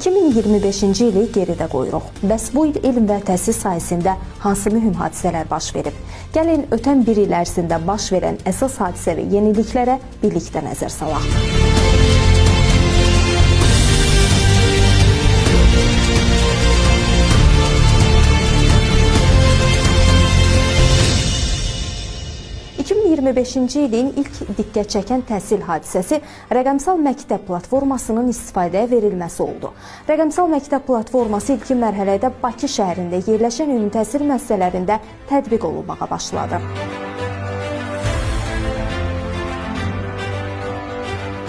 2025-ci ili geridə qoyuruq. Bəs bu il elm və təhsil sahəsində hansı mühüm hadisələr baş verib? Gəlin ötən bir il ərzində baş verən əsas hadisə və yeniliklərə birlikdə nəzər salaq. ilin ilk diqqət çəkən təhsil hadisəsi rəqəmsal məktəb platformasının istifadəyə verilməsi oldu. Rəqəmsal məktəb platforması ilkin mərhələdə Bakı şəhərində yerləşən ümumi təhsil müəssisələrində tətbiq olunmağa başladı.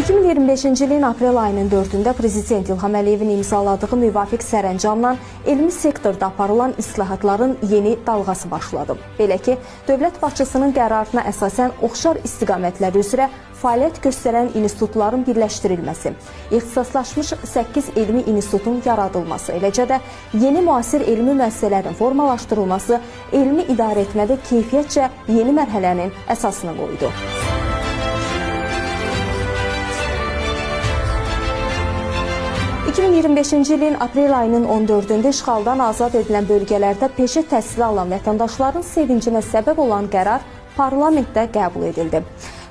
2025-ci ilin aprel ayının 4-də Prezident İlham Əliyevin imzaladığı müvafiq sərəncamla elmi sektorda aparılan islahatların yeni dalğası başladı. Belə ki, dövlət başçısının qərarına əsasən oxşar istiqamətlər üzrə fəaliyyət göstərən institutların birləşdirilməsi, ixtisaslaşmış 8 elmi institutun yaradılması, eləcə də yeni müasir elmi müəssisələrin formalaşdırılması elmi idarəetmədə keyfiyyətcə yeni mərhələnin əsasını qoydu. 2025-ci ilin aprel ayının 14-də işğaldan azad edilən bölgələrdə peşə təhsili alan vətəndaşların sevincinə səbəb olan qərar parlamentdə qəbul edildi.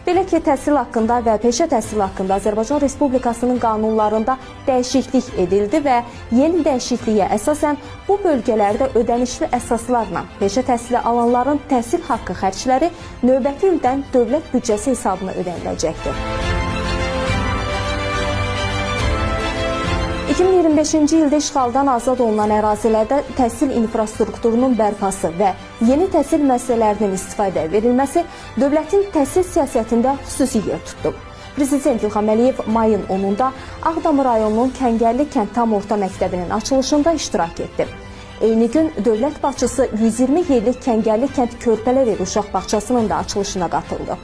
Belə ki, təhsil haqqında və peşə təhsili haqqında Azərbaycan Respublikasının qanunlarında dəyişiklik edildi və yeni dəyişikliyə əsasən bu bölgələrdə ödənişli əsaslarla peşə təhsili alanların təhsil haqqı xərcləri növbəti ildən dövlət büdcəsi hesabına ödəniləcəkdir. 2025-ci ildə işğaldan azad olunan ərazilərdə təhsil infrastrukturunun bərpası və yeni təhsil müəssisələrinin istifadəyə verilməsi dövlətin təhsil siyasətində xüsusi yer tutdu. Prezident İlham Əliyev mayın 10-da Ağdam rayonunun Kəngərli kənd tam orta məktəbinin açılışında iştirak etdi. Eyni gün dövlət başçısı 120 yerlik Kəngərli kənd Körpələr evi uşaq bağçasının da açılışına qatıldı.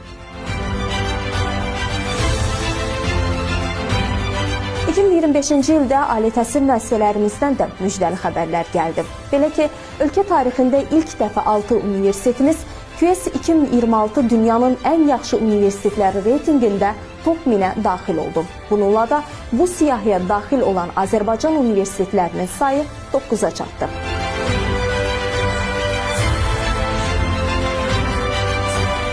2025-ci ildə ali təhsil müəssisələrimizdən də müjdəli xəbərlər gəldi. Belə ki, ölkə tarixində ilk dəfə 6 universitetimiz QS 2026 dünyanın ən yaxşı universitetləri reytinqində top 1000-ə daxil oldu. Bununla da bu siyahıya daxil olan Azərbaycan universitetlərinin sayı 9-a çatdı.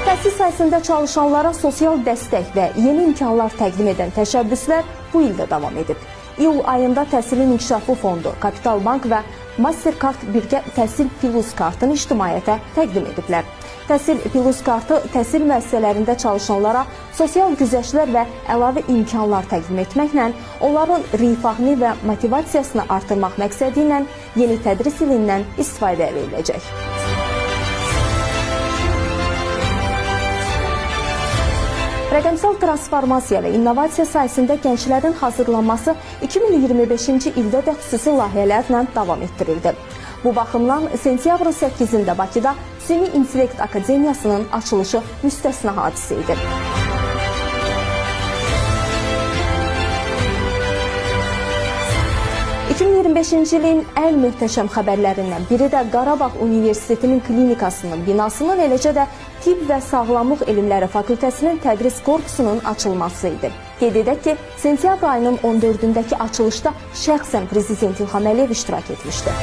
Təhsil sahəsində çalışanlara sosial dəstək və yeni imkanlar təqdim edən təşəbbüslər bu ildə davam edib. İyul ayında Təhsilin İnkişafı Fondu, Kapital Bank və Mastercard birgə Təhsil Plus kartını ictimaiyyətə təqdim ediblər. Təhsil Plus kartı təhsil müəssisələrində çalışanlara sosial güzəştlər və əlavə imkanlar təqdim etməklə onların rifahını və motivasiyasını artırmaq məqsədi ilə yeni tədris ilindən istifadəyə veriləcək. Rəqəmsal transformasiya və innovasiya sahəsində gənclərin hazırlanması 2025-ci ildə də xüsusi layihələrlə davam etdirildi. Bu baxımdan sentyabrın 8-də Bakıda Süni İntellekt Akademiyasının açılışı müstəsna hadisə idi. ilin ən möhtəşəm xəbərlərindən biri də Qarabağ Universitetinin klinikasının binasının, eləcə də Tibb və Sağlamlıq Elmləri Fakültəsinin tədris korpusunun açılması idi. Qeyd edək ki, sentyabr ayının 14-dəki açılışda şəxsən Prezident İlham Əliyev iştirak etmişdi.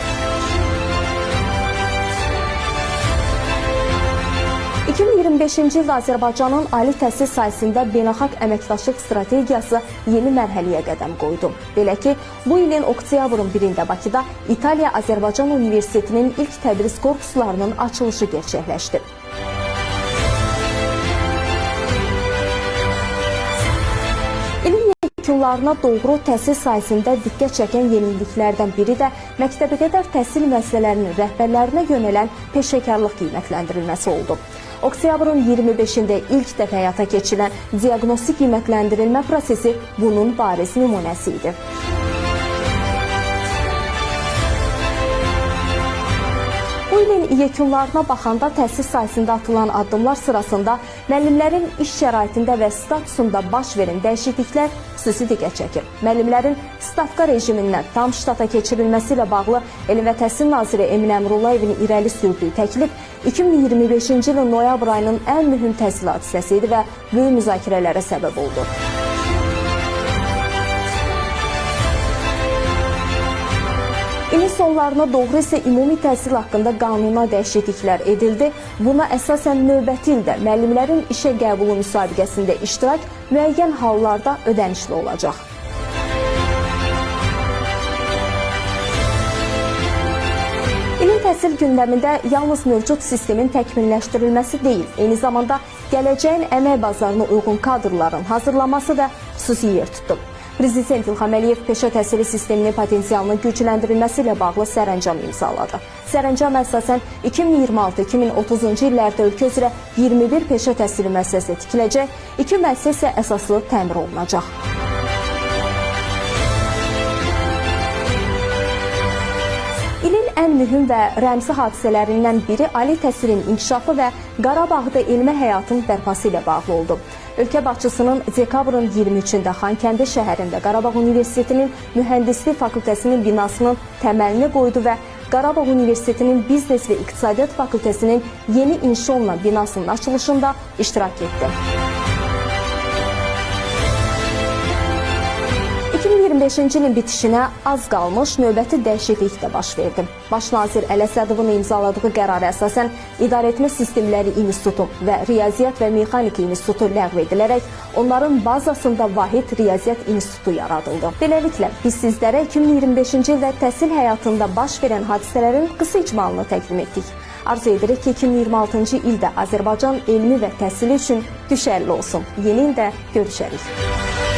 2025-ci ildə Azərbaycanın ali təhsil sahəsində beynəlxalq əməkdaşlıq strategiyası yeni mərhələyə qədəm qoydu. Belə ki, bu ilin oktyabrın 1-də Bakıda İtaliya Azərbaycan Universitetinin ilk tədris korpuslarının açılışı gerçəkləşdi. Yekunlarına doğru təhsil sahəsində diqqət çəkən yeniliklərdən biri də məktəbəqədər təhsil müəssisələrinin rəhbərlərinə yönələn peşəkarlıq qiymətləndirilməsi oldu. Oktyabrın 25-də ilk dəfə həyata keçirilən diaqnostik qiymətləndirilmə prosesi bunun bariz nümunəsi idi. Bu ilin yekunlarına baxanda təhsil sahəsində atılan addımlar sırasında müəllimlərin iş şəraitində və statusunda baş verən dəyişikliklər xüsusi diqqət çəkir. Müəllimlərin stavka rejimindən tam ştata keçirilməsi ilə bağlı Elm və Təhsil Naziri Emin Əmrullayevin irəli sürdüyü təklif 2025-ci ilin noyabr ayının ən mühüm təhsil hadisəsi idi və böyük müzakirələrə səbəb oldu. sonlarına doğru isə ümumi təhsil haqqında qanuna dəyişikliklər edildi. Buna əsasən növbəti ildə müəllimlərin işə qəbulu müsabiqəsində iştirak müəyyən hallarda ödənişli olacaq. İlin təhsil gündəmində yalnız mövcud sistemin təkmilləşdirilməsi deyil, eyni zamanda gələcəyin əmək bazarına uyğun kadrların hazırlaması da xüsusi yer tutub. Prezident İlham Əliyev peşə təhsili sisteminin potensialının gücləndirilməsi ilə bağlı sərəncam imzaladı. Sərəncam əsasən 2026-2030-cu illərdə ölkə üzrə 21 peşə təhsili müəssisəsi tikiləcək, 2 müəssisə isə əsaslı təmir olunacaq. İlin ən mühüm və rəmzi hadisələrindən biri ali təhsilin inkişafı və Qarabağda elmi həyatın bərpası ilə bağlı oldu. Ölkə başçısının dekabrın 23-də Xankəndi şəhərində Qarabağ Universitetinin Mühəndislik Fakültəsinin binasının təməlini qoydu və Qarabağ Universitetinin Biznes və İqtisadiyyat Fakültəsinin yeni inşa olunan binasının açılışında iştirak etdi. 2025-ci ilin bitişinə az qalmış növbəti dəyişiklik də baş verdi. Baş nazir Əli Əsədovun imzaladığı qərara əsasən İdarəetmə Sistemləri İnstitutu və Riyaziyyat və Mexanika İnstitutu ləğv edilərək onların bazasında Vahid Riyaziyyat İnstitutu yaradıldı. Beləliklə, biz sizlərə 2025-ci ildə təhsil həyatında baş verən hadisələrin qısa icmalını təqdim etdik. Arzu edirik ki, 2026-cı ildə Azərbaycan elmi və təhsili üçün düşərli olsun. Yeni ildə görüşərik.